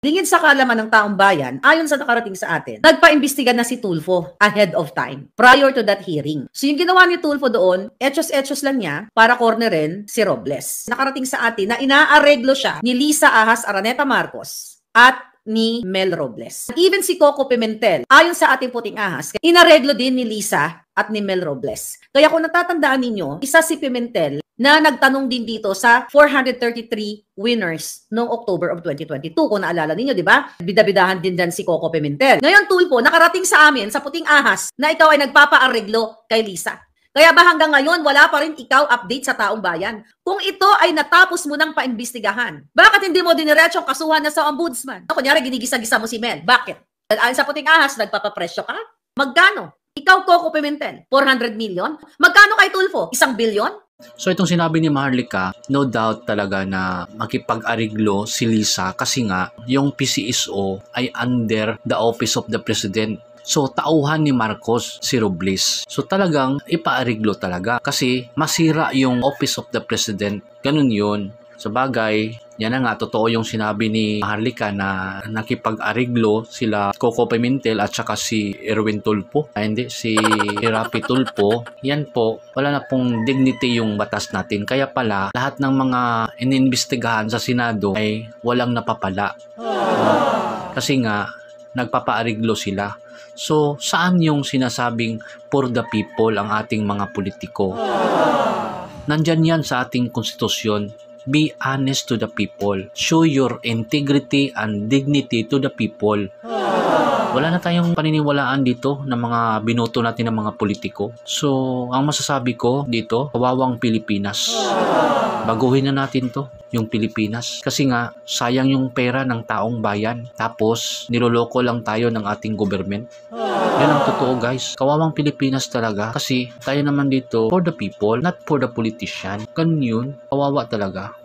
Lingid sa kaalaman ng taong bayan, ayon sa nakarating sa atin, nagpaimbestiga na si Tulfo ahead of time, prior to that hearing. So yung ginawa ni Tulfo doon, etchos-etchos lang niya para cornerin si Robles. Nakarating sa atin na inaareglo siya ni Lisa Ahas Araneta Marcos at ni Mel Robles. Even si Coco Pimentel, ayon sa ating puting ahas, inareglo din ni Lisa at ni Mel Robles. Kaya kung natatandaan ninyo, isa si Pimentel na nagtanong din dito sa 433 winners noong October of 2022. Kung naalala ninyo, di ba? Bidabidahan din dyan si Coco Pimentel. Ngayon, Tulfo, nakarating sa amin sa puting ahas na ikaw ay nagpapaareglo kay Lisa. Kaya ba hanggang ngayon, wala pa rin ikaw update sa taong bayan? Kung ito ay natapos mo ng paimbestigahan, bakit hindi mo diniretsyong kasuhan na sa ombudsman? Kunyari, ginigisa-gisa mo si Mel. Bakit? Ayon sa puting ahas, nagpapapresyo ka? Magkano? Ikaw, Coco Pimentel, 400 million? Magkano kay Tulfo? 1 billion? So itong sinabi ni Maharlika, no doubt talaga na makipag-ariglo si Lisa kasi nga yung PCSO ay under the office of the President. So tauhan ni Marcos si Robles. So talagang ipaariglo talaga kasi masira yung office of the President. Ganun yun. Sa bagay, yan na nga, totoo yung sinabi ni Maharlika na nakipag-ariglo sila Coco Pimentel at saka si Erwin Tulfo. Hindi, si Rapi Tulfo. Yan po, wala na pong dignity yung batas natin. Kaya pala, lahat ng mga iniimbestigahan sa Senado ay walang napapala. Kasi nga, nagpapaariglo sila. So, saan yung sinasabing for the people ang ating mga politiko? Nandyan yan sa ating konstitusyon. Be honest to the people. Show your integrity and dignity to the people. Wala na tayong paniniwalaan dito ng mga binoto natin ng mga politiko. So, ang masasabi ko dito, kawawang Pilipinas. Baguhin na natin to, yung Pilipinas. Kasi nga, sayang yung pera ng taong bayan. Tapos, niloloko lang tayo ng ating government. Yan ang totoo, guys. Kawawang Pilipinas talaga. Kasi tayo naman dito for the people, not for the politician. Ganun yun. Kawawa talaga.